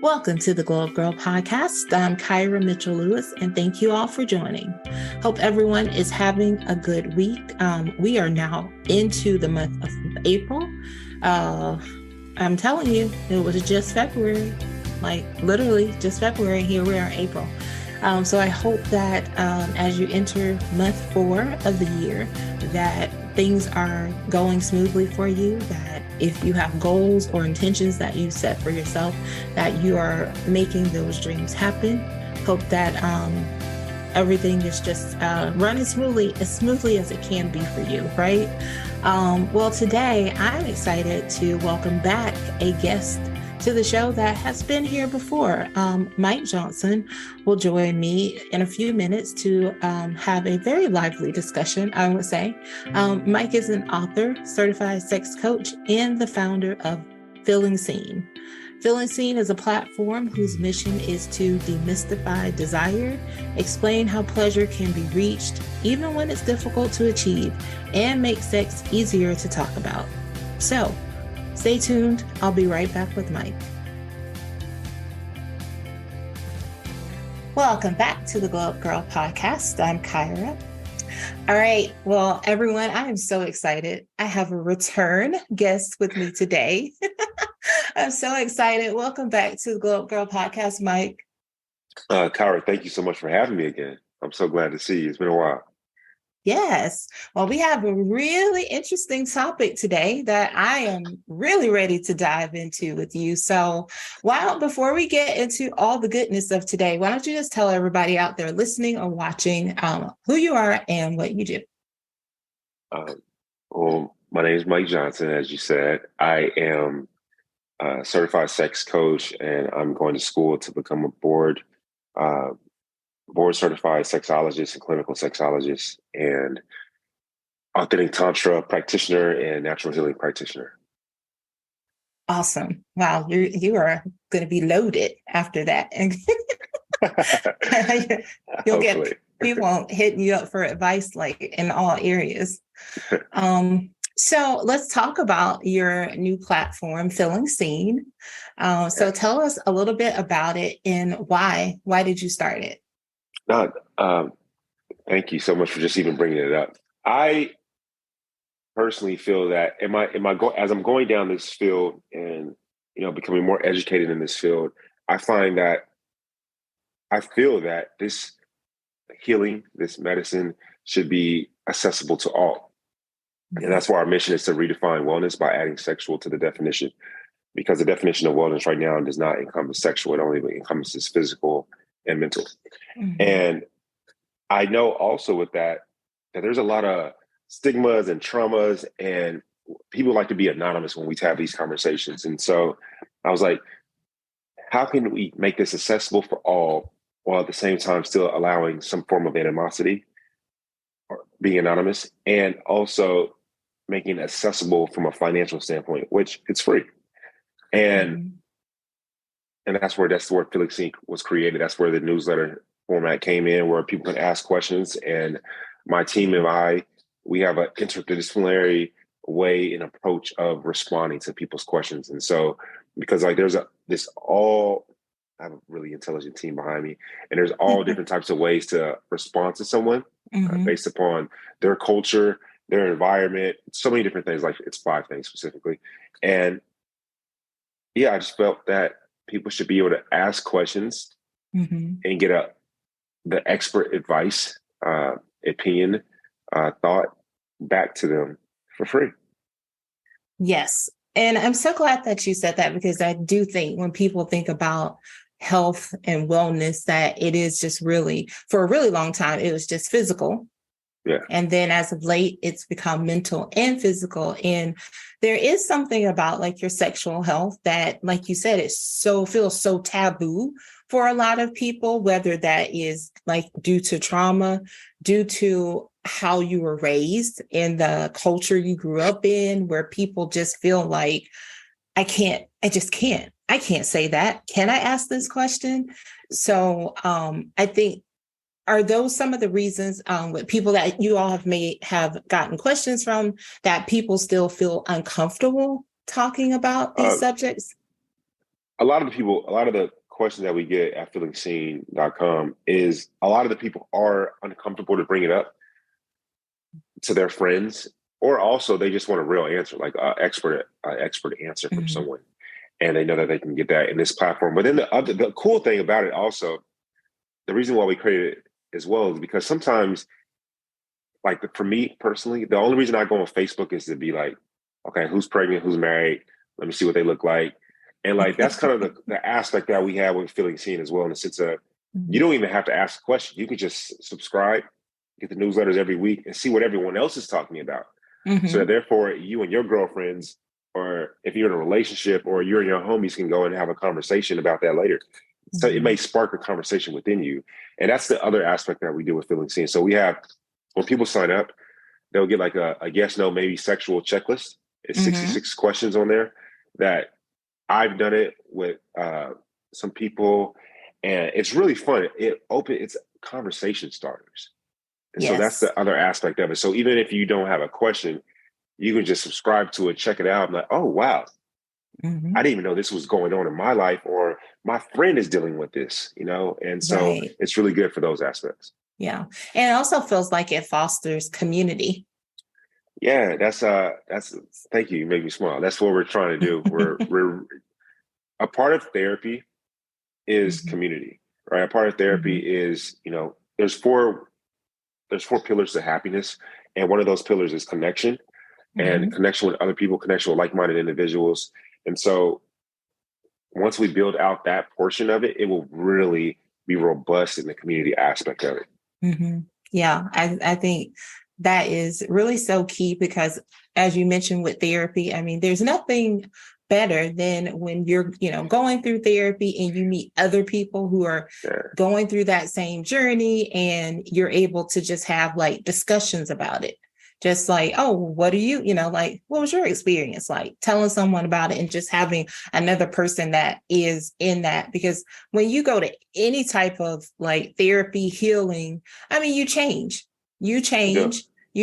Welcome to the Glow Up Girl podcast. I'm Kyra Mitchell-Lewis, and thank you all for joining. Hope everyone is having a good week. We are now into the month of April. I'm telling you, it was just February, like literally just February. Here we are in April. So I hope that as you enter month 4 of the year, that things are going smoothly for you, that if you have goals or intentions that you set for yourself, that you are making those dreams happen. Hope that everything is just running smoothly as it can be for you, right? Well, today I'm excited to welcome back a guest to the show that has been here before. Mike Johnson will join me in a few minutes to have a very lively discussion, I would say. Mike is an author, certified sex coach, and the founder of Feeling Seen. Feeling Seen is a platform whose mission is to demystify desire, explain how pleasure can be reached, even when it's difficult to achieve, and make sex easier to talk about. So, stay tuned. I'll be right back with Mike. Welcome back to the Glow Up Girl podcast. I'm Kyra. All right. Well, everyone, I am so excited. I have a return guest with me today. I'm so excited. Welcome back to the Glow Up Girl podcast, Mike. Kyra, thank you so much for having me again. I'm so glad to see you. It's been a while. Yes. Well, we have a really interesting topic today that I am really ready to dive into with you. So before we get into all the goodness of today, why don't you just tell everybody out there listening or watching who you are and what you do? Well, my name is Mike Johnson, as you said. I am a certified sex coach, and I'm going to school to become a board certified sexologist and clinical sexologist, and authentic tantra practitioner and natural healing practitioner. Awesome. Wow. You are going to be loaded after that. You'll get people hitting you up for advice, like in all areas. So let's talk about your new platform, Feeling Seen. So tell us a little bit about it and why did you start it? Thank you so much for just even bringing it up. I personally feel that as I'm going down this field and becoming more educated in this field, I feel that this healing, this medicine, should be accessible to all, and that's why our mission is to redefine wellness by adding sexual to the definition, because the definition of wellness right now does not encompass sexual; it only encompasses physical and mental. Mm-hmm. And I know also with that there's a lot of stigmas and traumas, and people like to be anonymous when we have these conversations. And so I was like, how can we make this accessible for all while at the same time still allowing some form of animosity or being anonymous, and also making it accessible from a financial standpoint, which it's free. And that's where Feeling Seen was created. That's where the newsletter format came in, where people can ask questions. And my team and we have an interdisciplinary way and approach of responding to people's questions. And so, because I have a really intelligent team behind me, and there's all different types of ways to respond to someone based upon their culture, their environment, so many different things. Like it's 5 things specifically. And yeah, I just felt that people should be able to ask questions and get the expert advice, opinion, thought back to them for free. Yes. And I'm so glad that you said that, because I do think when people think about health and wellness, that it is just really, for a really long time, it was just physical. Yeah. And then as of late, it's become mental and physical. And there is something about like your sexual health that, like you said, feels so taboo for a lot of people, whether that is like due to trauma, due to how you were raised in the culture you grew up in, where people just feel like, I can't say that. Can I ask this question? So I think, are those some of the reasons with people that you all have gotten questions from, that people still feel uncomfortable talking about these subjects? a lot of the questions that we get at feelingseen.com is a lot of the people are uncomfortable to bring it up to their friends, or also they just want a real answer, like an expert answer from someone. And they know that they can get that in this platform. But then the cool thing about it also, the reason why we created it as well is because sometimes, like for me personally, the only reason I go on Facebook is to be like, okay, who's pregnant, who's married? Let me see what they look like. And like, that's kind of the aspect that we have with Feeling Seen as well, in the sense of you don't even have to ask a question. You can just subscribe, get the newsletters every week, and see what everyone else is talking about. So that therefore you and your girlfriends, or if you're in a relationship or you're and your homies, can go and have a conversation about that later. So it may spark a conversation within you. And that's the other aspect that we do with Feeling Seen. So we have, when people sign up, they'll get like a yes, no, maybe sexual checklist. It's 66 questions on there that I've done it with some people, and it's really fun. It's conversation starters. And so that's the other aspect of it. So even if you don't have a question, you can just subscribe to it, check it out. I'm like, oh, wow. I didn't even know this was going on in my life, or my friend is dealing with this, And so it's really good for those aspects. Yeah. And it also feels like it fosters community. Yeah, that's thank you. You make me smile. That's what we're trying to do. We're a part of therapy is community, right? A part of therapy is, there's four pillars to happiness. And one of those pillars is connection, and connection with other people, connection with like-minded individuals. And so once we build out that portion of it, it will really be robust in the community aspect of it. Yeah, I think that is really so key, because as you mentioned with therapy, I mean, there's nothing better than when you're, going through therapy and you meet other people who are going through that same journey, and you're able to just have like discussions about it. Just like, oh, what do you, like, what was your experience like? Telling someone about it and just having another person that is in that. Because when you go to any type of like therapy, healing, I mean, you change, you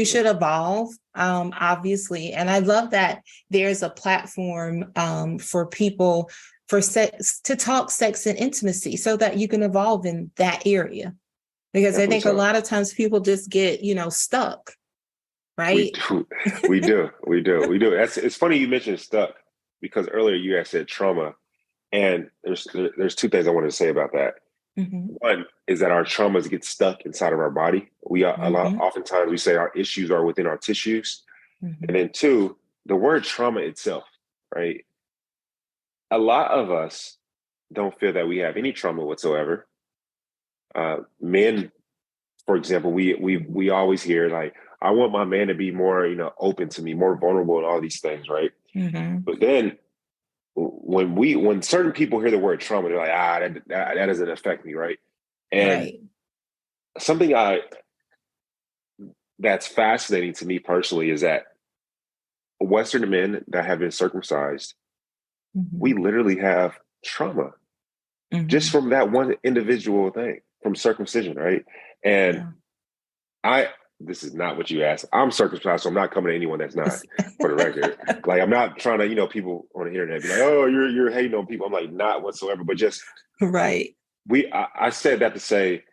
should evolve, obviously. And I love that there's a platform for people for sex, to talk sex and intimacy, so that you can evolve in that area. Because I think a lot of times people just get, stuck. Right. We do. It's funny you mentioned stuck, because earlier you had said trauma, and there's two things I wanted to say about that. One is that our traumas get stuck inside of our body. Oftentimes we say our issues are within our tissues. And then two, the word trauma itself, right? A lot of us don't feel that we have any trauma whatsoever. Men, for example, we always hear like, I want my man to be more, open to me, more vulnerable, and all these things, right? But then when certain people hear the word trauma, they're like, that doesn't affect me, right? And something that's fascinating to me personally is that Western men that have been circumcised, we literally have trauma just from that one individual thing, from circumcision, right? And this is not what you asked. I'm circumcised, so I'm not coming to anyone that's not, for the record. Like, I'm not trying to, people on the internet be like, oh, you're hating on people. I'm like, not whatsoever, but just I said that to say,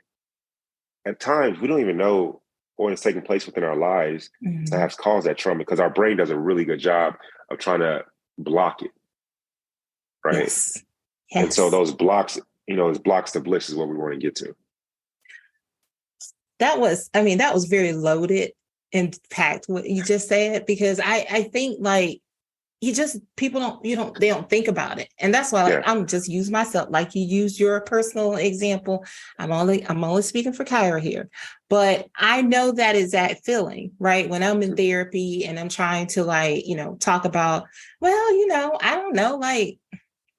at times we don't even know what is taking place within our lives to have caused that trauma, because our brain does a really good job of trying to block it, right? Yes. And so those blocks, those blocks to bliss is what we want to get to. That was very loaded and packed what you just said, because I think like people don't think about it. And that's why I'm just use myself, like you use your personal example. I'm only speaking for Gyrl here, but I know that is that feeling, right? When I'm in therapy and I'm trying to like, talk about, well, I don't know, like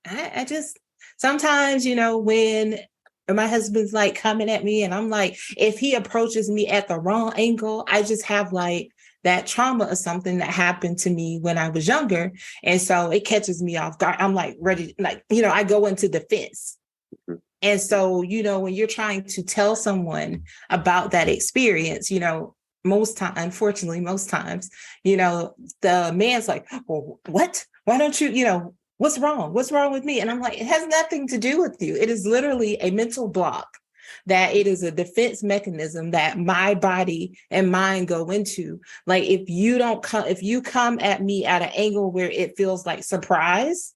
I just sometimes, when my husband's like coming at me and I'm like, if he approaches me at the wrong angle, I just have like that trauma of something that happened to me when I was younger. And so it catches me off guard. I'm like ready, like, I go into defense. And so, when you're trying to tell someone about that experience, unfortunately, most times, the man's like, well, what? Why don't you, what's wrong? What's wrong with me? And I'm like, it has nothing to do with you. It is literally a mental block, that it is a defense mechanism that my body and mind go into. Like if you come at me at an angle where it feels like surprise,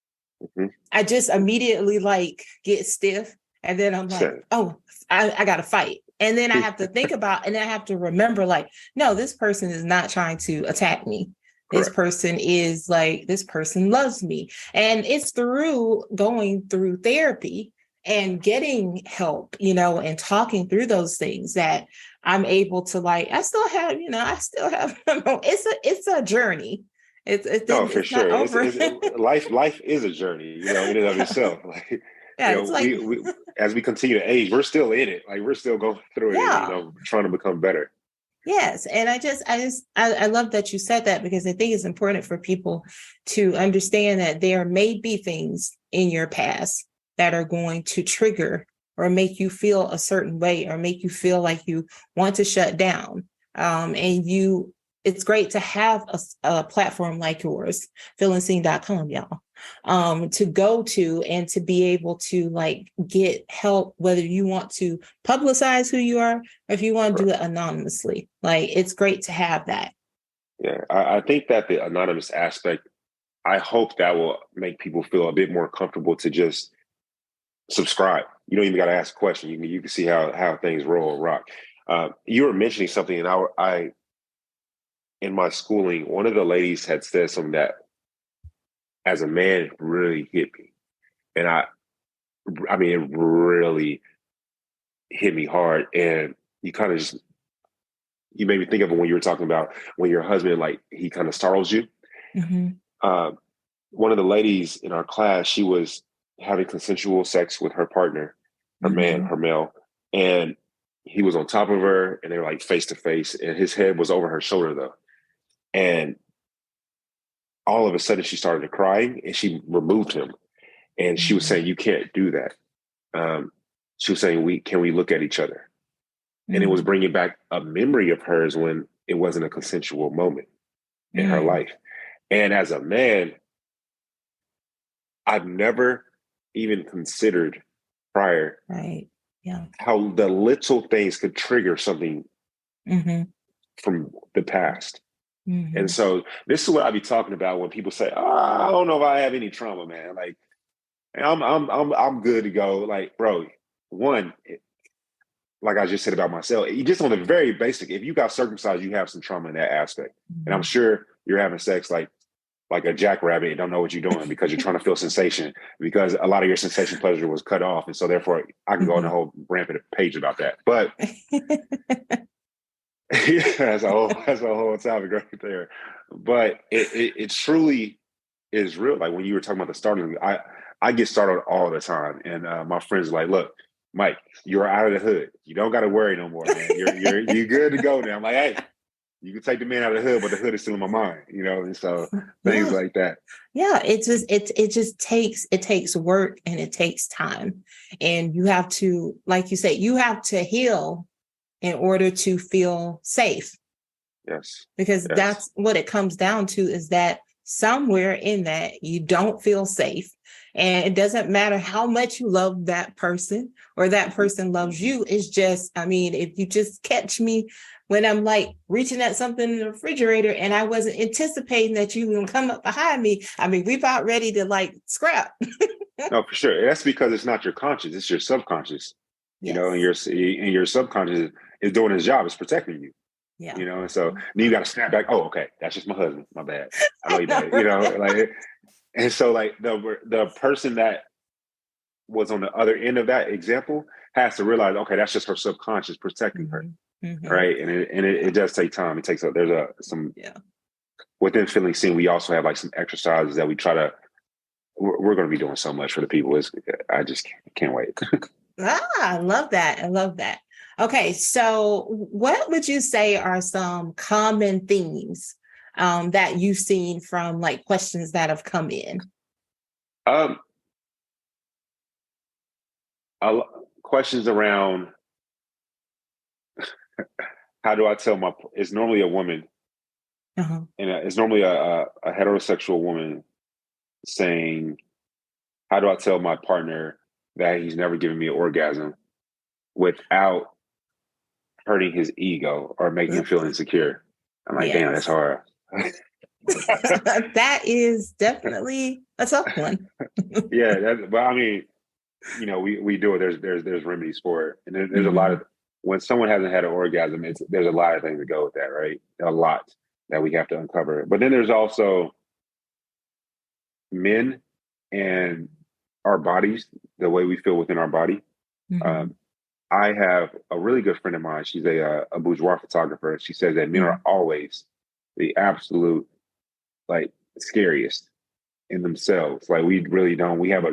I just immediately like get stiff. And then I'm like, oh, I got to fight. And then I have to think about, and I have to remember, like, no, this person is not trying to attack me. This person is like, this person loves me. And it's through going through therapy and getting help, and talking through those things that I'm able to, like, I still have, it's a journey. No, for it's not sure. over. Life is a journey, in and of itself. Like, it's like, we as we continue to age, we're still in it. Like, we're still going through it, trying to become better. Yes. And I love that you said that, because I think it's important for people to understand that there may be things in your past that are going to trigger or make you feel a certain way, or make you feel like you want to shut down. It's great to have a platform like yours, feelingseen.com, y'all, to go to and to be able to, like, get help, whether you want to publicize who you are or if you want to do it anonymously. Like, it's great to have that. Yeah, I think that the anonymous aspect, I hope that will make people feel a bit more comfortable to just subscribe. You don't even got to ask a question. You can see how things roll or rock. You were mentioning something, and I in my schooling, one of the ladies had said something that, as a man, really hit me. And I mean, it really hit me hard. And you kind of you made me think of it when you were talking about when your husband, like, he kind of startles you. One of the ladies in our class, she was having consensual sex with her partner, her male, and he was on top of her, and they were like face to face, and his head was over her shoulder though. And all of a sudden she started crying, and she removed him. And she was saying, you can't do that. She was saying, can we look at each other? And it was bringing back a memory of hers when it wasn't a consensual moment in her life. And as a man, I've never even considered prior how the little things could trigger something from the past. And so this is what I be talking about when people say, "Oh, I don't know if I have any trauma, man. Like, I'm good to go." Like, bro, one, like I just said about myself, you just on the very basic. If you got circumcised, you have some trauma in that aspect, and I'm sure you're having sex like a jackrabbit and don't know what you're doing because you're trying to feel sensation, because a lot of your sensation pleasure was cut off, and so therefore I can go on a whole rampant page about that, but. Yeah, that's a whole topic right there. But it truly is real. Like when you were talking about the starting, I get started all the time, and my friends are like, "Look, Mike, you're out of the hood. You don't got to worry no more, man. You're good to go now." I'm like, "Hey, you can take the man out of the hood, but the hood is still in my mind, And so things like that. Yeah, it takes work, and it takes time, and you have to, like you say, you have to heal in order to feel safe. Yes. Because that's what it comes down to, is that somewhere in that you don't feel safe. And it doesn't matter how much you love that person or that person loves you. It's just, I mean, if you just catch me when I'm like reaching at something in the refrigerator and I wasn't anticipating that you would come up behind me, I mean, we're about ready to like scrap. No, for sure. That's because it's not your conscious, it's your subconscious. And your subconscious is doing his job, it's protecting you. And so then you got to snap back. Oh, okay, that's just my husband. My bad. I know you bad. Like, and so like the person that was on the other end of that example has to realize, okay, that's just her subconscious protecting her, right? And it does take time. It takes some within Feeling Seen. We also have like some exercises that we try to. We're going to be doing so much for the people. I just can't wait. I love that. I love that. Okay, so what would you say are some common themes that you've seen from like questions that have come in? Questions around how do I tell it's normally a woman, and it's normally a heterosexual woman saying, how do I tell my partner that he's never given me an orgasm without hurting his ego or making him Yep. feel insecure? I'm like, damn, that's Yes. hard. That is definitely a tough one. Yeah, but I mean, we do it. There's remedies for it, and there's a lot Mm-hmm. of when someone hasn't had an orgasm, there's a lot of things that go with that, right? A lot that we have to uncover. But then there's also men and our bodies, the way we feel within our body. Mm-hmm. Um, I have a really good friend of mine. She's a bourgeois photographer. She says that men Mm-hmm. are always the absolute like scariest in themselves. Like we really don't. We have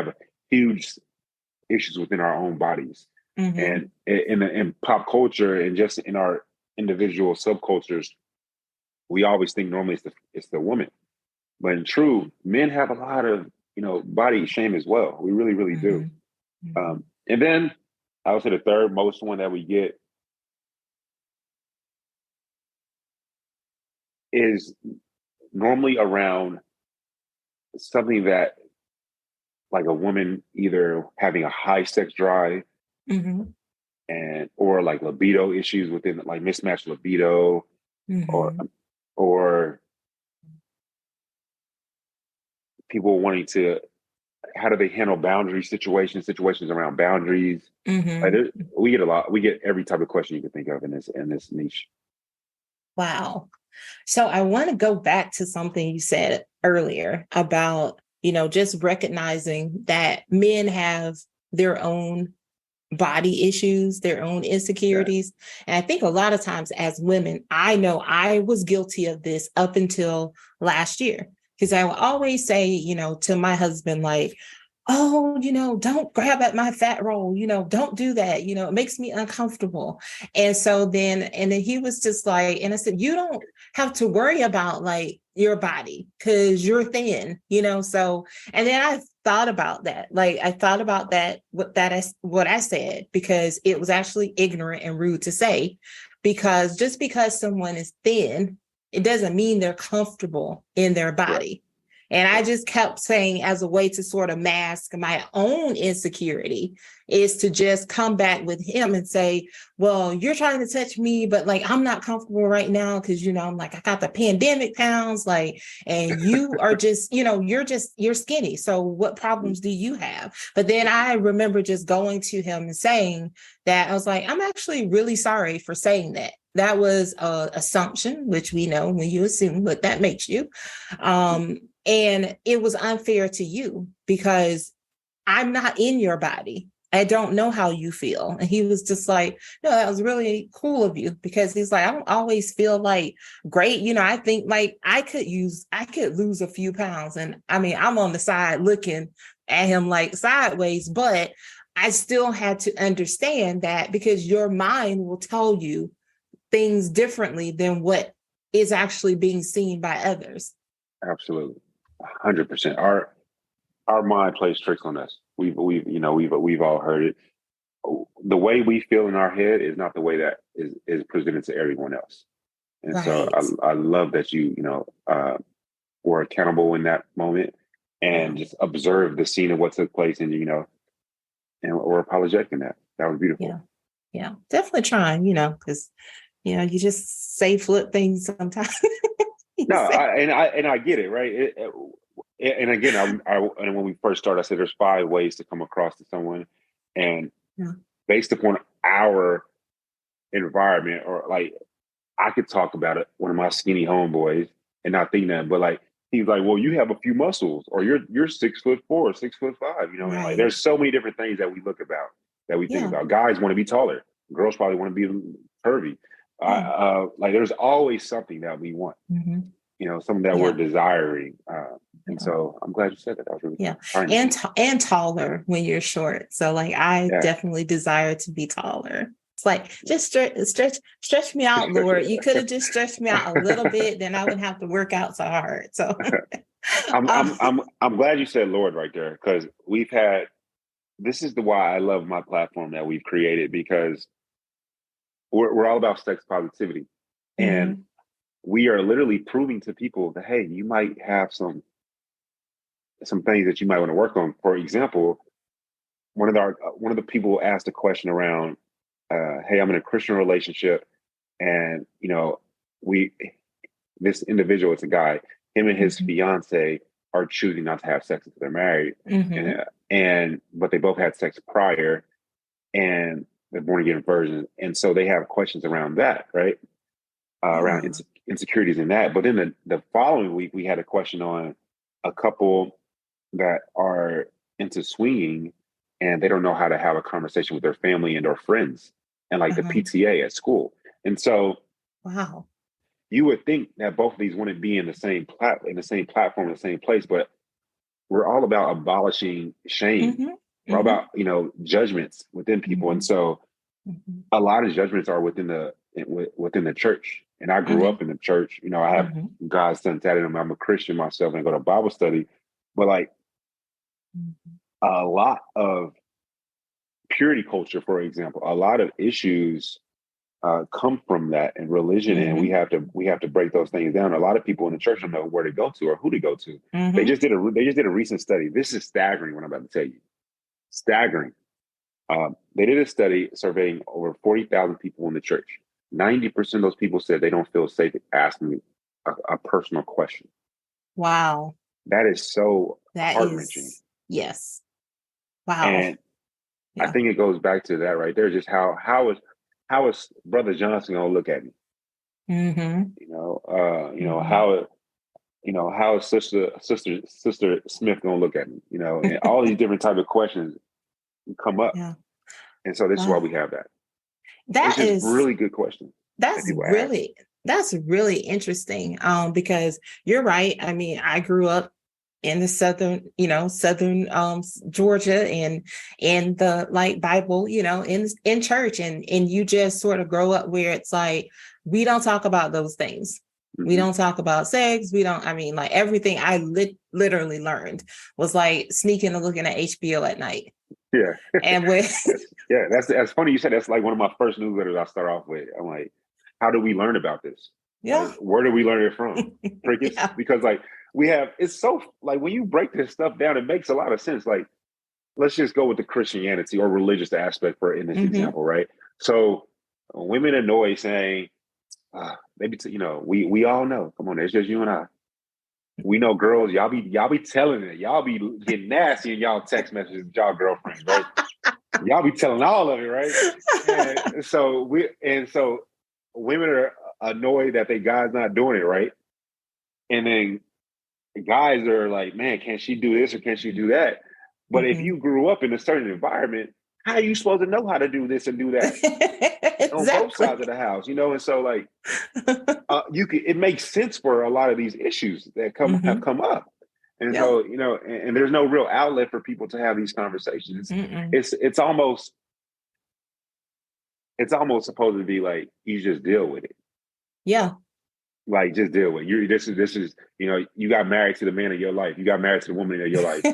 a huge issues within our own bodies, Mm-hmm. and in pop culture and just in our individual subcultures, we always think normally it's the woman, but in true, men have a lot of body shame as well. We really really do. Mm-hmm. Mm-hmm. And then I would say the third most one that we get is normally around something that like a woman either having a high sex drive Mm-hmm. and or like libido issues within like mismatched libido or Mm-hmm. or people wanting to how do they handle boundary situations around boundaries like Mm-hmm. we get a lot we get every type of question you can think of in this niche. Wow. So I want to go back to something you said earlier about, just recognizing that men have their own body issues, their own Yeah, insecurities. And I think a lot of times as women, I know I was guilty of this up until last year. Because I will always say, to my husband, like, oh, don't grab at my fat roll, don't do that. It makes me uncomfortable. And then he was just like, and I said, you don't have to worry about like your body because you're thin, so, and then I thought about that. Like I thought about that, what I said, because it was actually ignorant and rude to say, because just because someone is thin, it doesn't mean they're comfortable in their correct, body. And I correct. just kept saying, as a way to sort of mask my own insecurity, is to just come back with him and say, well, you're trying to touch me, but like, I'm not comfortable right now because, I'm like, I got the pandemic pounds, like, and you are just, you're skinny. So what problems do you have? But then I remember just going to him and saying that I was like, I'm actually really sorry for saying that. That was a assumption, which we know when you assume what that makes you. And it was unfair to you because I'm not in your body. I don't know how you feel. And he was just like, no, that was really cool of you, because he's like, I don't always feel like great. I think like I could lose a few pounds. And I mean, I'm on the side looking at him like sideways, but I still had to understand that, because your mind will tell you things differently than what is actually being seen by others. Absolutely, 100%. Our mind plays tricks on us. We've all heard it. The way we feel in our head is not the way that is presented to everyone else. And so Right. I love that were accountable in that moment Yeah. and just observe the scene of what took place, and or apologetic in that. That was Yeah. beautiful. Yeah. Definitely trying, because, you just say flip things sometimes. You No, say, I get it, right? And again, and when we first started, I said there's 5 ways to come across to someone, and yeah. based upon our environment, or like I could talk about it, one of my skinny homeboys, and not think that, but like he's like, well, you have a few muscles, or you're 6'4", 6'5", and like Right. there's so many different things that we look about that we think Yeah. about. Guys want to be taller, girls probably want to be curvy. Yeah. Like there's always something that we want, Mm-hmm. something that we're Yeah. desiring. And Yeah. so I'm glad you said that. That was really Yeah. kind of And you. and taller when you're short. So like I Yeah. definitely desire to be taller. It's like just stretch me out, Lord. You could have just stretched me out a little bit, then I wouldn't have to work out so hard. So I'm uh, I'm I'm I'm glad you said Lord right there, because we've had this is the why I love my platform that we've created, because we're all about sex positivity, and mhm. we are literally proving to people that hey, you might have some some things that you might want to work on. For example, one of the people asked a question around, "Hey, I'm in a Christian relationship, and we this individual, it's a guy, him and his fiance are choosing not to have sex until they're married, and but they both had sex prior, and they're born again virgins, and so they have questions around that, right? Around insecurities in that. But then the following week, we had a question on a couple that are into swinging, and they don't know how to have a conversation with their family and or friends, and like the PTA at school. And so, wow, you would think that both of these wouldn't be in the same platform, in the same place, but we're all about abolishing shame. We're all about judgments within people, and so a lot of judgments are within the church. And I grew up in the church. I have God's son tatted on me. I'm a Christian myself, and I go to Bible study. But like a lot of purity culture, for example, a lot of issues come from that and religion, and we have to break those things down. A lot of people in the church don't know where to go to or who to go to. They just did a recent study. This is staggering. What I'm about to tell you, staggering. They did a study surveying over 40,000 people in the church. 90% of those people said they don't feel safe asking a personal question. Wow, that is so that heart-wrenching. Yes. Wow. And I think it goes back to that right there. Just how is Brother Johnson gonna look at me? How is Sister Smith gonna look at me? And all these different type of questions come up. Yeah. And so this is why we have that. That is really good question. That's really interesting. Because you're right. I mean, I grew up in the southern Georgia, and in the like Bible, in church, and you just sort of grow up where it's like we don't talk about those things. We don't talk about sex. Like everything I literally learned was like sneaking and looking at HBO at night. Yeah. And with that's funny you said that's like one of my first newsletters I start off with. I'm like, how do we learn about this? Yeah. Like, where do we learn it from? Crickets? Because like it's so like when you break this stuff down, it makes a lot of sense. Like, let's just go with the Christianity or religious aspect in this example, right? So women annoy saying, we all know. Come on, it's just you and I. We know girls, y'all be telling it. Y'all be getting nasty in y'all text messages with y'all girlfriends, right? Y'all be telling all of it, right? And so women are annoyed that they guys not doing it, right? And then guys are like, man, can she do this or can she do that? But if you grew up in a certain environment, how are you supposed to know how to do this and do that? Exactly. On both sides of the house, and so like it makes sense for a lot of these issues that have come up. And so, and there's no real outlet for people to have these conversations. It's almost supposed to be like you just deal with it. Yeah. Like just deal with it. This is you got married to the man of your life. You got married to the woman of your life.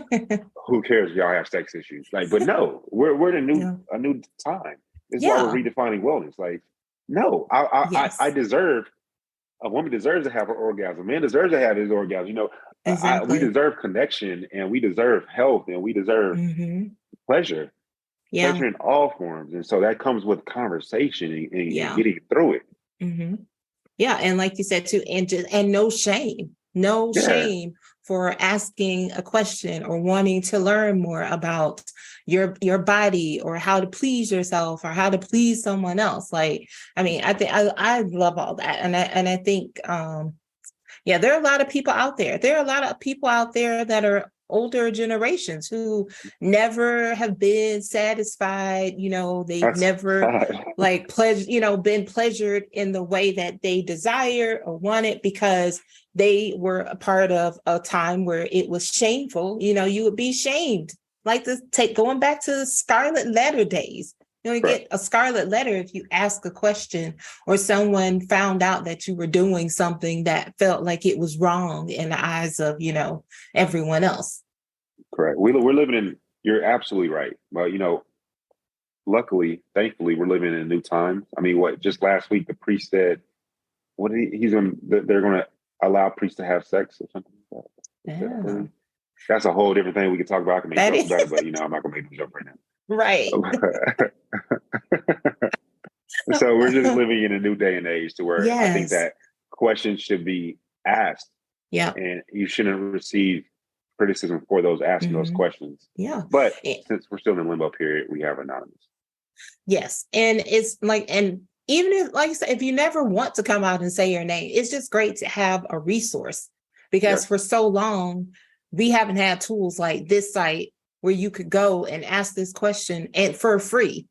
Who cares if y'all have sex issues? Like, but no, we're in a new time. This is why we're redefining wellness. Like, no, I deserve. A woman deserves to have her orgasm. A man deserves to have his orgasm. Exactly. We deserve connection, and we deserve health, and we deserve pleasure. Yeah. Pleasure in all forms, and so that comes with conversation and getting through it. Yeah, and like you said too, and no shame, shame for asking a question or wanting to learn more about your body or how to please yourself or how to please someone else. Like, I mean, I think I love all that, and I think there are a lot of people out there. There are a lot of people out there that are older generations who never have been satisfied. They've never been pleasured in the way that they desire or wanted because they were a part of a time where it was shameful. You would be shamed. Like going back to the Scarlet Letter days. You get a scarlet letter if you ask a question or someone found out that you were doing something that felt like it was wrong in the eyes of, everyone else. Correct. We're living in, you're absolutely right. Well, luckily, thankfully, we're living in a new time. I mean, just last week, the priest said, they're going to allow priests to have sex or something like that. That's a whole different thing we can talk about. I can make That jokes is about it, but I'm not gonna make a joke right right. now. So we're just living in a new day and age to where I think Yes. that questions should be asked, Yeah. and you shouldn't receive criticism for those asking those Hmm. questions. Yeah. But since we're still in limbo period, we have anonymous. Yes. And it's like, and even if, like I said, if you never want to come out and say your name, it's just great to have a resource because Yes. for so long, we haven't had tools like this site where you could go and ask this question and for free.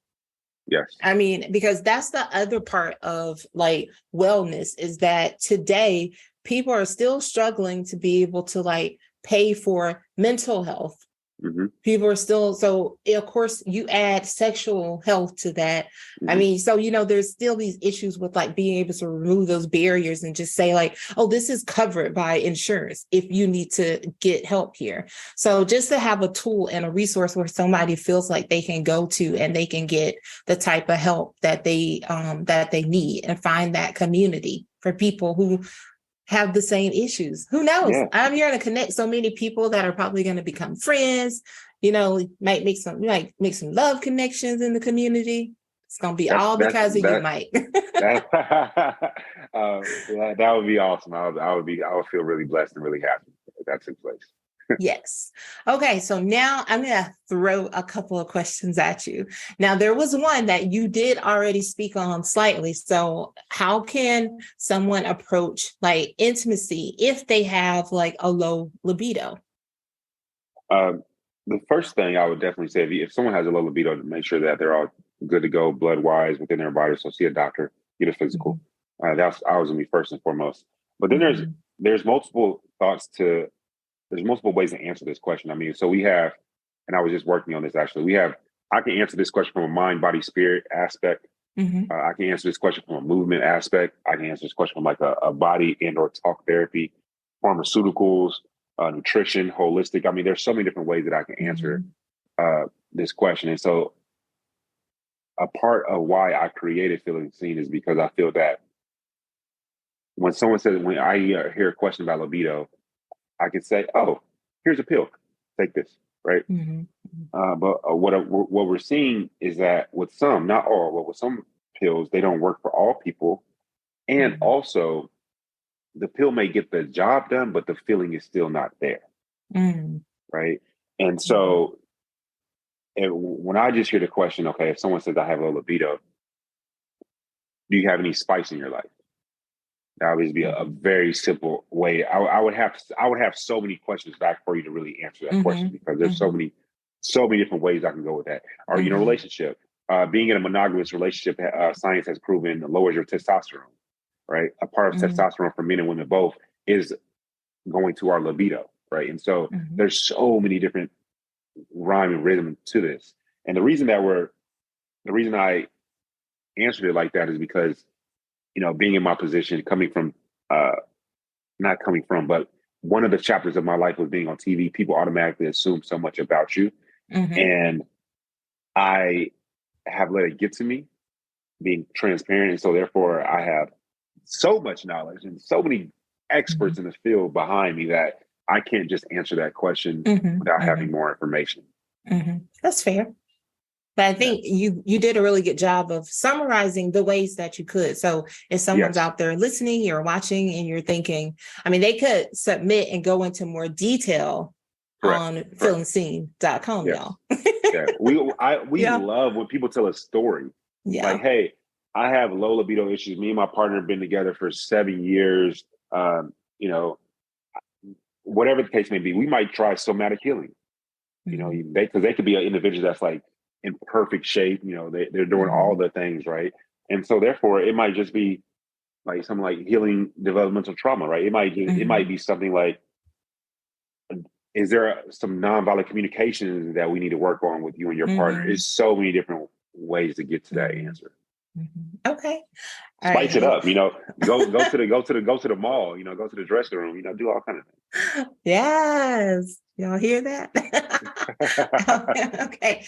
Yes. I mean, because that's the other part of like wellness is that today people are still struggling to be able to like pay for mental health. Mm-hmm. People are still, so of course you add sexual health to that. Mm-hmm. I mean, so, there's still these issues with like being able to remove those barriers and just say like, oh, this is covered by insurance if you need to get help here. So just to have a tool and a resource where somebody feels like they can go to and they can get the type of help that they need and find that community for people who have the same issues. Who knows? Yeah. I'm here to connect so many people that are probably going to become friends. Might make some love connections in the community. It's going to be all because of you, Mike. that would be awesome. I would feel really blessed and really happy if that took place. Yes. Okay. So now I'm going to throw a couple of questions at you. Now, there was one that you did already speak on slightly. So how can someone approach like intimacy if they have like a low libido? The first thing I would definitely say, if someone has a low libido, to make sure that they're all good to go blood wise within their body. So see a doctor, get a physical. Mm-hmm. That's always gonna be first and foremost. But then there's multiple there's multiple ways to answer this question. I mean, so we have, and I was just working on this actually. I can answer this question from a mind, body, spirit aspect. Mm-hmm. I can answer this question from a movement aspect. I can answer this question from like a body and or talk therapy, pharmaceuticals, nutrition, holistic. I mean, there's so many different ways that I can answer this question. And so a part of why I created Feeling Seen is because I feel that when I hear a question about libido, I can say, oh, here's a pill, take this, right? Mm-hmm. But what we're seeing is that with some, not all, but with some pills, they don't work for all people. And also, the pill may get the job done, but the feeling is still not there, right? And so when I just hear the question, okay, if someone says I have a libido, do you have any spice in your life? That would be a very simple way. I would have so many questions back for you to really answer that question because there's so many different ways I can go with that. Are you in a relationship? Being in a monogamous relationship, science has proven lowers your testosterone, right? A part of testosterone for men and women both is going to our libido, right? And so there's so many different rhyme and rhythm to this. And the reason I answered it like that is because, being in my position, but one of the chapters of my life was being on TV. People automatically assume so much about you. And I have let it get to me being transparent. And so therefore I have so much knowledge and so many experts in the field behind me that I can't just answer that question without having more information. That's fair. But I think you did a really good job of summarizing the ways that you could. So if someone's out there listening, you're watching and you're thinking, I mean, they could submit and go into more detail on feelingseen.com, y'all. We love when people tell a story. Like, hey, I have low libido issues. Me and my partner have been together for 7 years. Whatever the case may be, we might try somatic healing. Because they could be an individual that's like in perfect shape. They're doing all the things right, and so therefore it might just be like something like healing developmental trauma, right? It might be something like, is there some nonviolent communication that we need to work on with you and your partner? There's so many different ways to get to that answer. Okay. Spice it up, go to the mall, go to the dressing room, do all kind of things. Yes. Y'all hear that? Okay.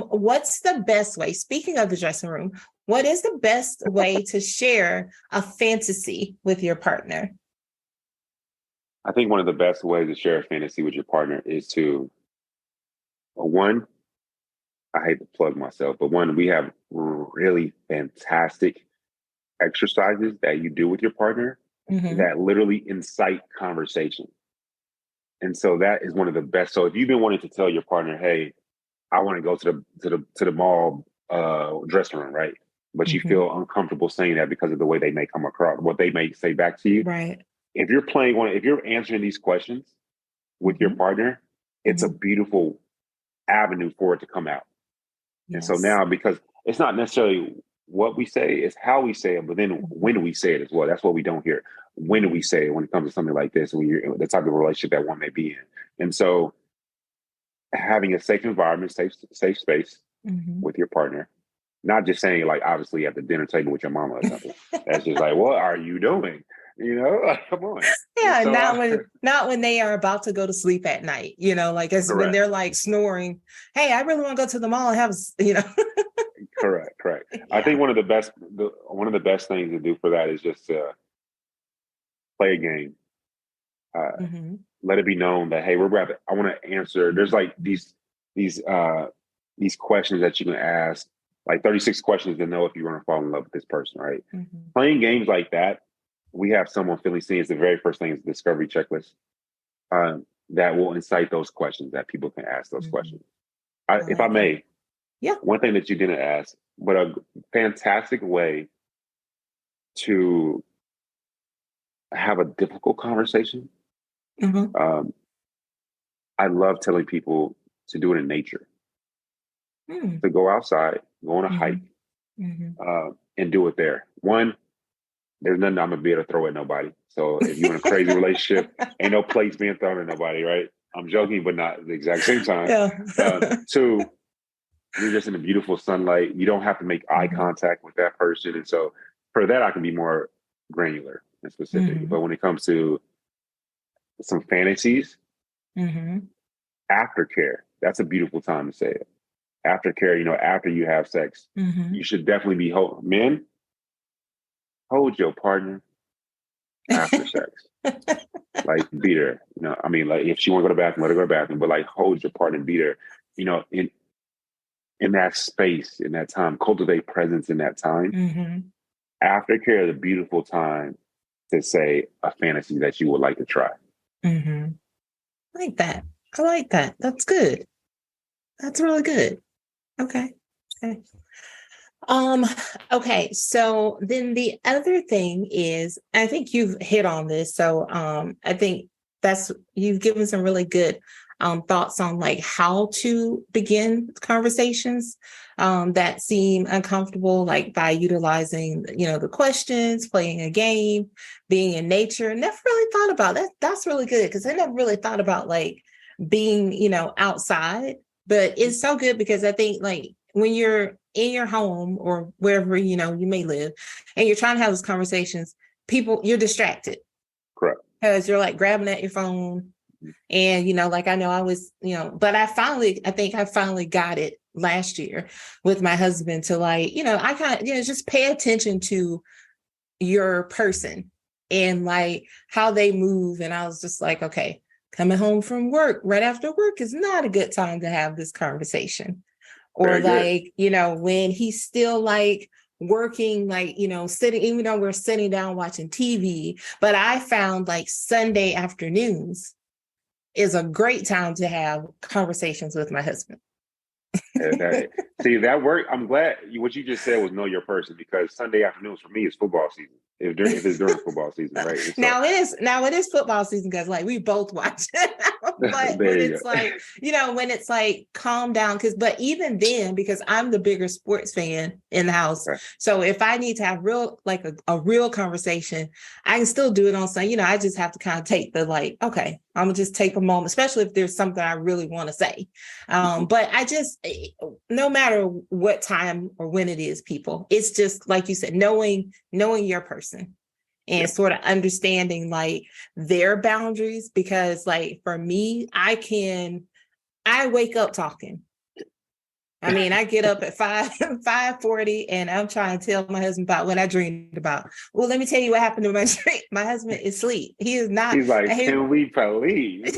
What's the best way? Speaking of the dressing room, what is the best way to share a fantasy with your partner? I think one of the best ways to share a fantasy with your partner is to, one, I hate to plug myself, but one, we have really fantastic exercises that you do with your partner that literally incite conversation. And so that is one of the best. So if you've been wanting to tell your partner, hey, I want to go to the mall dressing room, right? But you feel uncomfortable saying that because of the way they may come across, what they may say back to you. Right. If you're answering these questions with your partner, it's a beautiful avenue for it to come out. Yes. And so now, because it's not necessarily what we say, it's how we say it, but then when we say it as well. That's what we don't hear. When do we say it when it comes to something like this, when you're the type of relationship that one may be in? And so having a safe environment, safe space with your partner, not just saying like obviously at the dinner table with your mama or something. That's just like, what are you doing? You know, like, come on. Yeah, so, not when they are about to go to sleep at night, you know, like as when they're like snoring. Hey, I really want to go to the mall and have, you know. Correct. Yeah. I think one of the best things to do for that is just to play a game. Let it be known that, hey, I want to answer. There's like these questions that you can ask, like 36 questions to know if you're going to fall in love with this person, right? Playing games like that, we have someone feeling seen is the very first thing is the discovery checklist that will incite those questions that people can ask those questions. If I may, one thing that you didn't ask, but a fantastic way to have a difficult conversation. I love telling people to do it in nature, to go outside, go on a hike, and do it there. One, there's nothing I'm gonna be able to throw at nobody. So if you're in a crazy relationship, ain't no plates being thrown at nobody, right? I'm joking, but not at the exact same time. Two, you're just in the beautiful sunlight. You don't have to make eye contact with that person. And so for that, I can be more granular and specific. But when it comes to some fantasies, aftercare, that's a beautiful time to say it. Aftercare, you know, after you have sex, you should definitely be men, hold your partner after sex. Like beat her. You know, I mean, like if she want to go to the bathroom, let her go to the bathroom, but like hold your partner and beat her, you know, in that space, in that time, cultivate presence in that time. Aftercare is a beautiful time to say a fantasy that you would like to try. I like that. I like that. That's good. That's really good. Okay. Okay. So then the other thing is, I think you've hit on this. So I think you've given some really good thoughts on like how to begin conversations that seem uncomfortable, like by utilizing, you know, the questions, playing a game, being in nature. Never really thought about that. That's really good because I never really thought about like being, you know, outside. But it's so good because I think like when you're in your home or wherever, you know, you may live and you're trying to have those conversations, you're distracted. Correct. Because you're like grabbing at your phone. And, you know, like I know I was, you know, but I think I finally got it last year with my husband to like, you know, I kind of, you know, just pay attention to your person and like how they move. And I was just like, okay, coming home from work right after work is not a good time to have this conversation. Or like, you know, when he's still like working, like, you know, sitting, even though we're sitting down watching TV, but I found like Sunday afternoons is a great time to have conversations with my husband. See, that work. I'm glad what you just said was know your person, because Sunday afternoons for me is football season. If it's during football season, right? So, now it is football season because like we both watch it. but it's like, you know, when it's like calm down, but even then, because I'm the bigger sports fan in the house. Okay. So if I need to have a real conversation, I can still do it on Sunday. You know, I just have to kind of take the like, okay, I'm gonna just take a moment, especially if there's something I really want to say. But I just, no matter what time or when it is, people, it's just like you said, knowing your person and sort of understanding like their boundaries, because like for me, I wake up talking. I mean, I get up at 5:40 and I'm trying to tell my husband about what I dreamed about. Well, let me tell you what happened to my dream. My husband is asleep. He is not. He's like, can we please?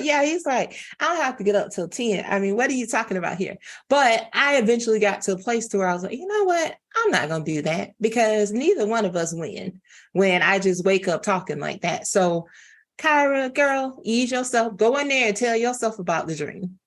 Yeah, he's like, I don't have to get up till 10. I mean, what are you talking about here? But I eventually got to a place to where I was like, you know what? I'm not going to do that because neither one of us win when I just wake up talking like that. So, Kyra, girl, ease yourself. Go in there and tell yourself about the dream.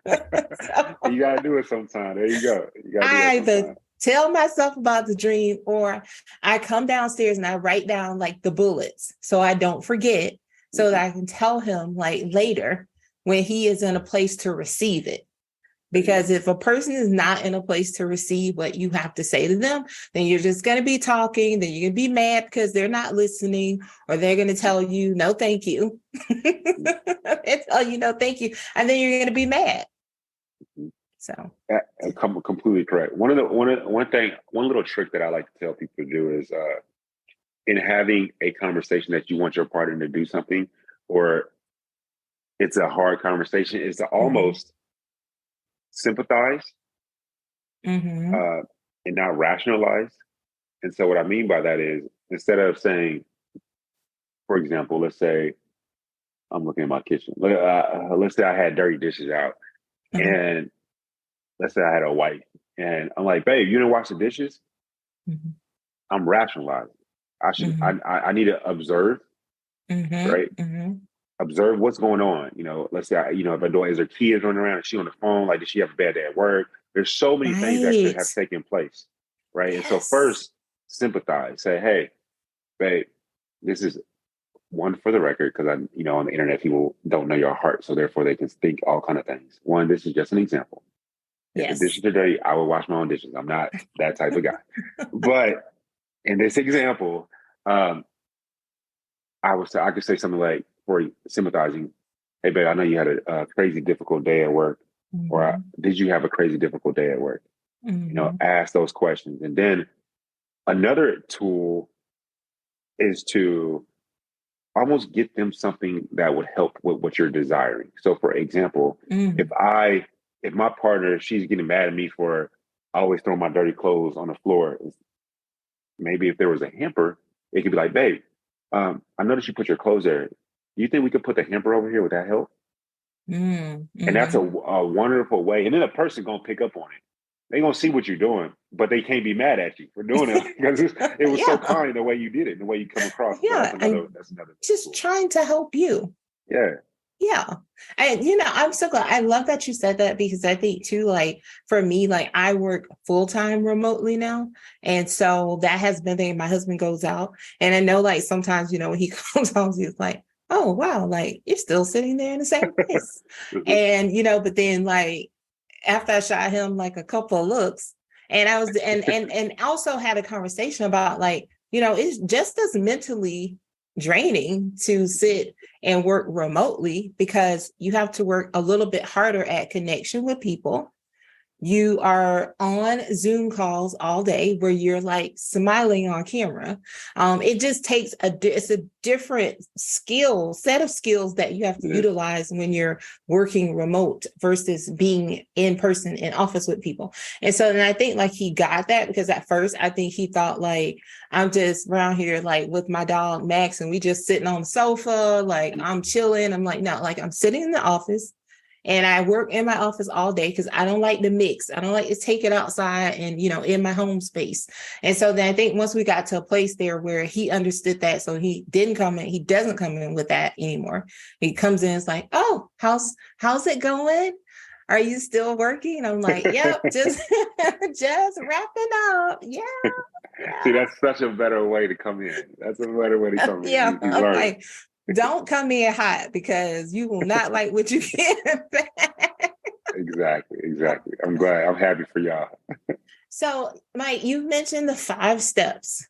You gotta do it sometime. There you go. You gotta do I it either sometime. tell myself about the dream or I come downstairs and I write down like the bullets so I don't forget, so that I can tell him like later when he is in a place to receive it. Because if a person is not in a place to receive what you have to say to them, then you're just going to be talking, then you're going to be mad because they're not listening, or they're going to tell you, no, thank you. They tell you, no, thank you. And then you're going to be mad. So completely correct. One little trick that I like to tell people to do is in having a conversation that you want your partner to do something, or it's a hard conversation, is to almost sympathize and not rationalize. And so what I mean by that is, instead of saying, for example, let's say I'm looking at my kitchen. Let's say I had dirty dishes out, and let's say I had a wife, and I'm like, babe, you didn't wash the dishes. I'm rationalizing. I need to observe, right? Observe what's going on. Let's say, if a daughter, is her kids running around, is she on the phone? Like, did she have a bad day at work? There's so many things that could have taken place, right? Yes. And so first, sympathize. Say, hey, babe, this is one for the record, because on the internet, people don't know your heart, so therefore they can think all kind of things. One, this is just an example. If the dishes are dirty, I will wash my own dishes. I'm not that type of guy. But in this example, I could say something like, for sympathizing, hey, babe, I know you had a crazy difficult day at work, or did you have a crazy difficult day at work? Ask those questions. And then another tool is to almost get them something that would help with what you're desiring. So, for example, if my partner, she's getting mad at me for always throwing my dirty clothes on the floor, maybe if there was a hamper, it could be like, babe, I noticed you put your clothes there. Do you think we could put the hamper over here? Would that help? And that's a wonderful way. And then a person going to pick up on it. They're going to see what you're doing, but they can't be mad at you for doing it because it was so kind the way you did it, the way you come across. Yeah. So that's another just tool. Trying to help you. Yeah. Yeah. And, I'm so glad. I love that you said that, because I think too, like for me, like I work full-time remotely now. And so that has been there. My husband goes out, and I know like sometimes, when he comes home, he's like, oh, wow, like you're still sitting there in the same place. And, but then like after I shot him like a couple of looks, and I was, and also had a conversation about like, it's just as mentally draining to sit and work remotely, because you have to work a little bit harder at connection with people. You are on Zoom calls all day where you're like smiling on camera. It just takes it's a different set of skills that you have to utilize when you're working remote versus being in person in office with people. And so then I think like he got that, because at first I think he thought like, I'm just around here like with my dog Max, and we just sitting on the sofa, like I'm chilling. I'm like, no, like I'm sitting in the office. And I work in my office all day because I don't like to mix. I don't like to take it outside and, in my home space. And so then I think once we got to a place there where he understood that, so he doesn't come in with that anymore. He comes in, it's like, oh, how's it going? Are you still working? I'm like, yep, just wrapping up. Yeah. See, that's such a better way to come in. That's a better way to come in. Yeah. Okay. Don't come in hot, because you will not like what you get back. Exactly. I'm glad. I'm happy for y'all. So, Mike, you mentioned the 5 steps.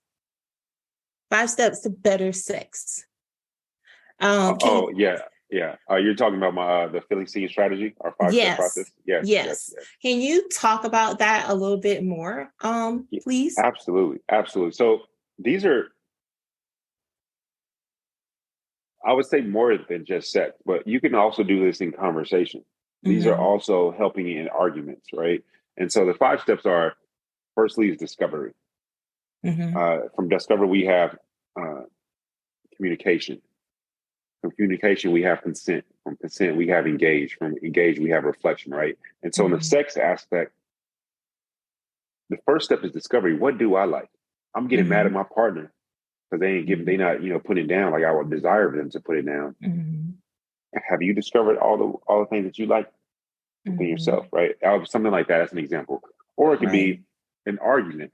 5 steps to better sex. Yeah. You're talking about the filling scene strategy, our 5-step process? Yes. Can you talk about that a little bit more, please? Absolutely. So these are, I would say, more than just sex, but you can also do this in conversation. These are also helping in arguments, right? And so the 5 steps are, firstly is discovery. From discovery, we have communication. From communication, we have consent. From consent, we have engage. From engage, we have reflection, right? And so in the sex aspect, the first step is discovery. What do I like? I'm getting mad at my partner because they not, putting it down like I would desire them to put it down. Have you discovered all the things that you like within yourself, right? Something like that. That's an example. Or it could be an argument.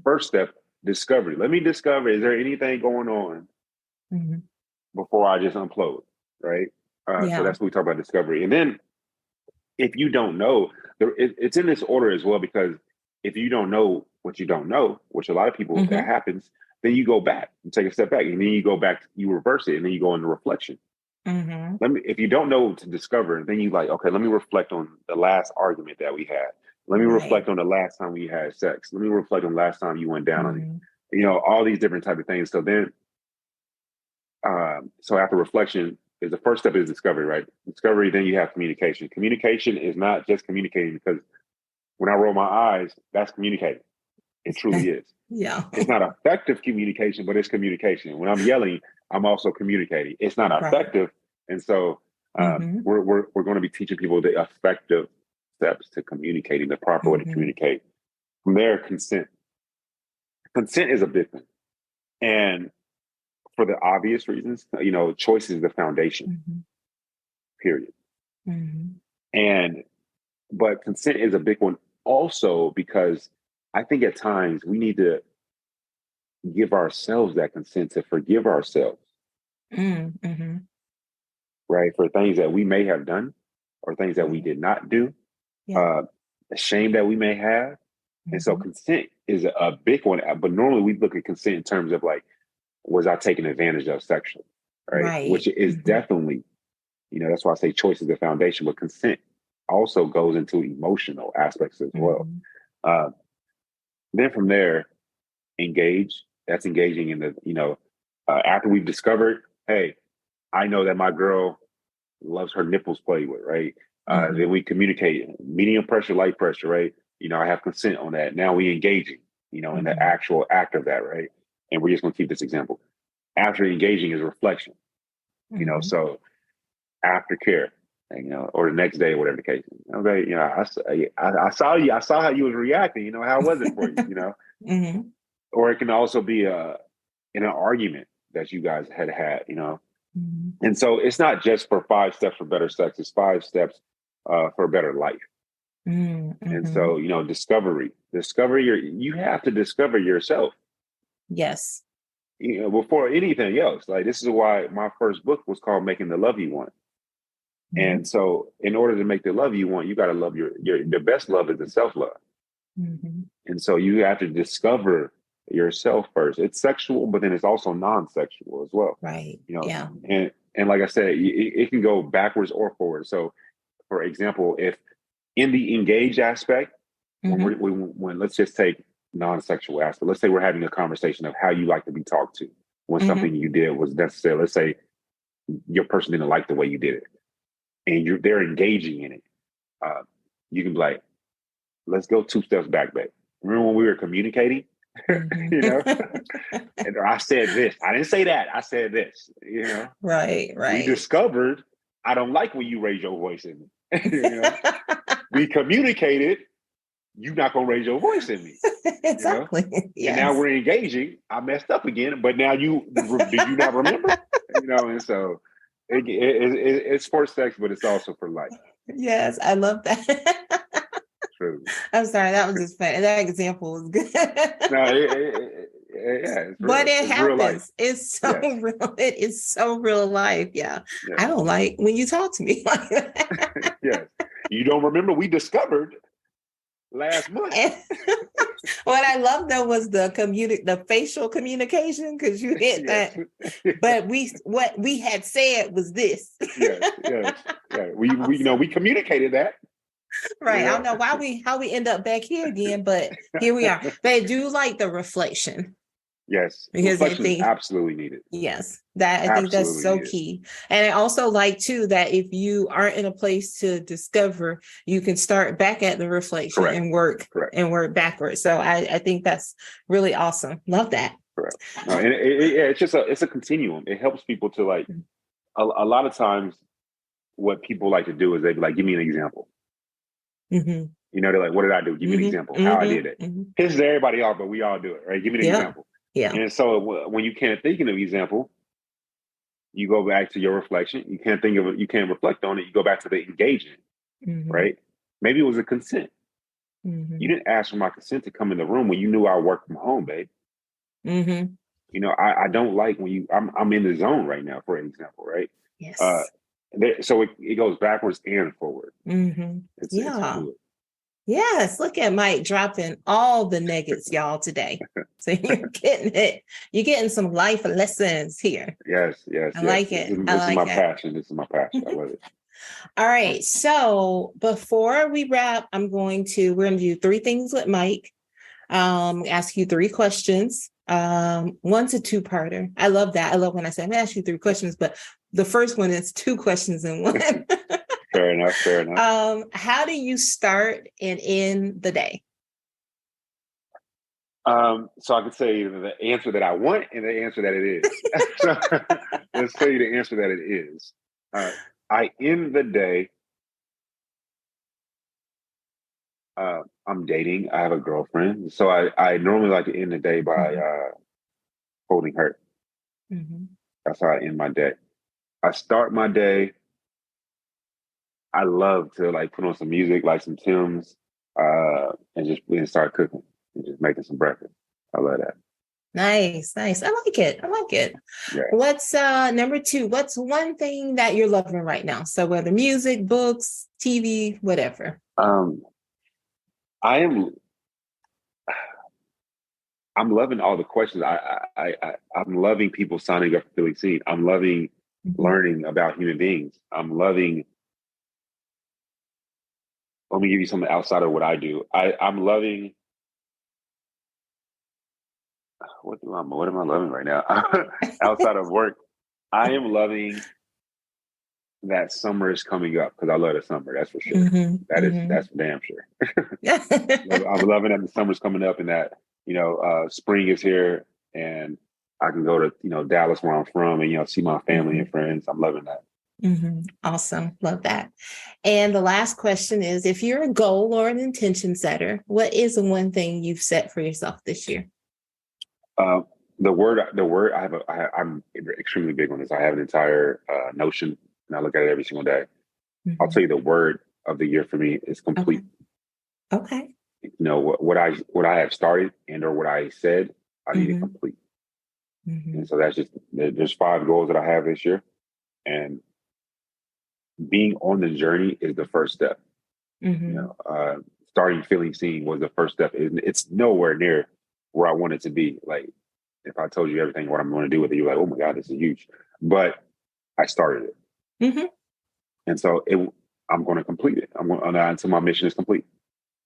First step, discovery. Let me discover, is there anything going on before I just unplode, right? So that's what we talk about, discovery. And then if you don't know, it's in this order as well, because if you don't know what you don't know, which a lot of people, that happens, then you go back, you take a step back, and then you go back, you reverse it, and then you go into reflection. If you don't know to discover, then you like, okay, let me reflect on the last argument that we had. Let me reflect on the last time we had sex. Let me reflect on the last time you went down on me. All these different type of things. So then, so after reflection, is the first step is discovery, right? Discovery, then you have communication. Communication is not just communicating, because when I roll my eyes, that's communicating. It truly is. It's not effective communication, but it's communication. When I'm yelling, I'm also communicating. It's not effective. And so we're going to be teaching people the effective steps to communicating, the proper way to communicate. From there, consent. Consent is a big one. And for the obvious reasons, choice is the foundation, period. But consent is a big one also, because I think at times we need to give ourselves that consent to forgive ourselves, right? For things that we may have done or things that we did not do, the shame that we may have. And so consent is a big one. But normally we look at consent in terms of like, was I taken advantage of sexually, right? Which is definitely, that's why I say choice is the foundation, but consent also goes into emotional aspects as well. Then from there, engage. That's engaging in the, after we've discovered, hey, I know that my girl loves her nipples played with, right? Then we communicate, medium pressure, light pressure, right? I have consent on that. Now we engaging, in the actual act of that, right? And we're just going to keep this example. After engaging is reflection, so aftercare, or the next day, whatever the case. Okay, I saw you. I saw how you was reacting. How was it for you? Or it can also be in an argument that you guys had, and so it's not just for 5 steps for better sex. It's 5 steps for a better life. And so discovery. You have to discover yourself. Yes. Before anything else. Like, this is why my first book was called Making the Love You Want. And so in order to make the love you want, you got to love the best love is the self-love. And so you have to discover yourself first. It's sexual, but then it's also non-sexual as well. Right. And like I said, it can go backwards or forward. So for example, if in the engaged aspect, when let's just take non-sexual aspect, let's say we're having a conversation of how you like to be talked to when something you did was necessary. Let's say your person didn't like the way you did it, and they're engaging in it. You can be like, let's go 2 steps back, babe. Remember when we were communicating? And I said this. I didn't say that. I said this. Right. We discovered I don't like when you raise your voice in me. We communicated. You're not gonna raise your voice in me. Exactly. Yes. And now we're engaging. I messed up again, but now do you not remember? And so it's for sex, but it's also for life. Yes, I love that. True. I'm sorry, that was just funny. That example was good. But it happens. It's so real. It is so real life. Yeah. I don't like when you talk to me like that. Yes. You don't remember we discovered last month. What I love though was the facial communication, because you hit that. But what we had said was this. Yes. We communicated that. Right. I don't know how we end up back here again, but here we are. But I do like the reflection. Yes. because I Reflection is think, absolutely needed. yes, that I think that's Absolutely so needed. key. And I also like too that if you aren't in a place to discover, you can start back at the reflection Correct. and work Correct. and work backwards. So I think that's really awesome. Love that. Correct. No, and it's a continuum. It helps people to like a lot of times what people like to do is they be like, give me an example. Mm-hmm. You know, they're like, what did I do? Give me an example how I did it. Pisses everybody off, but we all do it, right? Give me an example. Yeah. And so when you can't think of an example, you go back to your reflection. You can't think of it. You can't reflect on it. You go back to the engagement, right? Maybe it was a consent. You didn't ask for my consent to come in the room when you knew I worked from home, babe. You know, I don't like when I'm in the zone right now, for example, right? Yes. So it goes backwards and forward. It's fluid. Yes, look at Mike dropping all the nuggets, y'all, today. So you're getting it. You're getting some life lessons here. Yes. I like it. This is my passion. This is my passion. I love it. All right. So before we wrap, we're going to do 3 things with Mike. Ask you 3 questions. One's a 2-parter. I love that. I love when I say I'm gonna ask you 3 questions, but the first one is 2 questions in one. Fair enough. How do you start and end the day? So I can say the answer that I want and the answer that it is. So let's tell you the answer that it is. I end the day. I'm dating. I have a girlfriend. So I normally like to end the day by holding her. That's how I end my day. I start my day. I love to like put on some music, like some Tim's, and start cooking and just making some breakfast. I love that. Nice. I like it. Yeah. What's number 2? What's one thing that you're loving right now? So whether music, books, TV, whatever. I'm loving all the questions. I'm loving people signing up for Feeling Seen. I'm loving learning about human beings. I'm loving. Let me give you something outside of what I do. I'm loving. What am I loving right now? Outside of work, I am loving that summer is coming up because I love the summer. That's for sure. That's for damn sure. I'm loving that the summer's coming up and that spring is here and I can go to Dallas where I'm from and see my family and friends. I'm loving that. Awesome. Love that. And the last question is, if you're a goal or an intention setter, what is the one thing you've set for yourself this year? The word I'm extremely big on this. I have an entire Notion and I look at it every single day. I'll tell you the word of the year for me is complete. Okay. What I have started and or what I said, I need to complete. And so that's just, there's 5 goals that I have this year. And being on the journey is the first step. Starting Feeling Seen was the first step. It's nowhere near where I want it to be. Like if I told you everything what I'm going to do with it, you're like, oh my God, this is huge. But I started it. And so I'm going to complete it. I'm going until my mission is complete.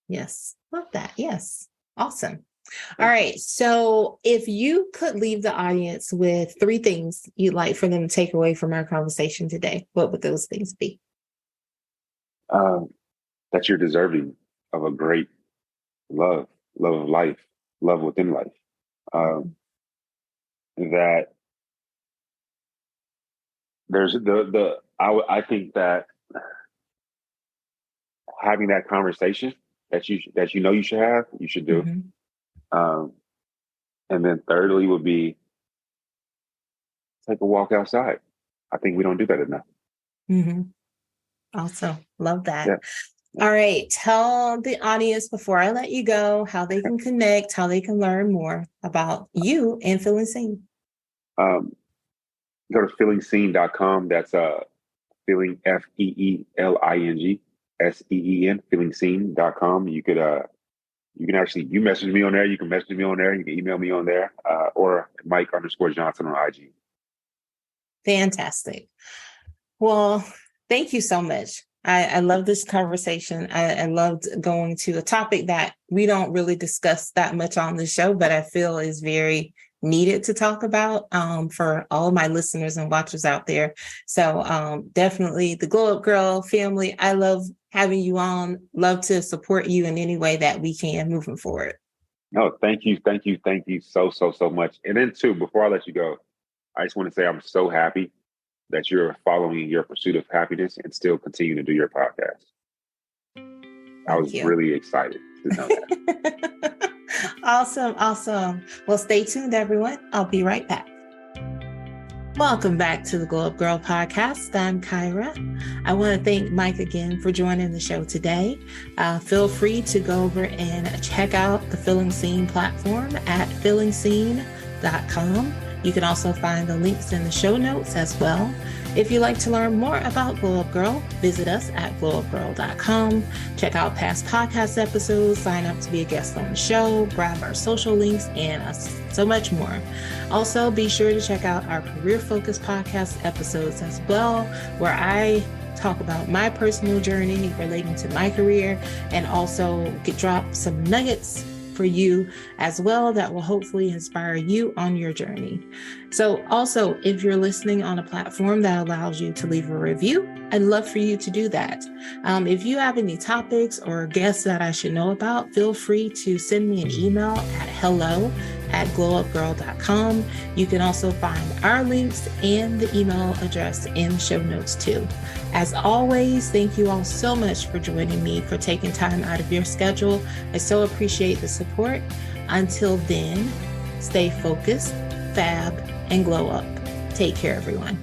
Yes. Love that. Yes. Awesome. All right. So if you could leave the audience with 3 things you'd like for them to take away from our conversation today, what would those things be? That you're deserving of a great love of life, love within life. That there's I think that having that conversation that you should have, you should do. And then thirdly would be take a walk outside. I think we don't do that enough. Awesome. Love that. Yeah. All right. Tell the audience before I let you go how they can connect, how they can learn more about you and Feeling Seen. Go to feelingseen.com. That's feeling FEELING SEEN, feelingseen.com. You can actually, you message me on there. You can message me on there. You can email me on there or Mike_Johnson on IG. Fantastic. Well, thank you so much. I love this conversation. I loved going to a topic that we don't really discuss that much on the show, but I feel is very needed to talk about for all of my listeners and watchers out there. So definitely the Glow Up Girl family, I love having you on, love to support you in any way that we can moving forward. No, thank you so much. And then too, before I let you go, I just want to say I'm so happy that you're following your pursuit of happiness and still continue to do your podcast. I was really excited to know that. Awesome. Well, stay tuned, everyone. I'll be right back. Welcome back to the Glow Up Girl podcast. I'm Kyra. I want to thank Mike again for joining the show today. Feel free to go over and check out the Feeling Seen platform at feelingseen.com. You can also find the links in the show notes as well. If you'd like to learn more about Glow Up Girl, visit us at glowupgirl.com. Check out past podcast episodes, sign up to be a guest on the show, grab our social links, and so much more. Also, be sure to check out our career-focused podcast episodes as well, where I talk about my personal journey relating to my career and also drop some nuggets for you as well that will hopefully inspire you on your journey. So also, if you're listening on a platform that allows you to leave a review, I'd love for you to do that. If you have any topics or guests that I should know about, feel free to send me an email at hello@glowupgirl.com. You can also find our links and the email address in the show notes too. As always, thank you all so much for joining me, for taking time out of your schedule. I so appreciate the support. Until then, stay focused, fab, and glow up. Take care, everyone.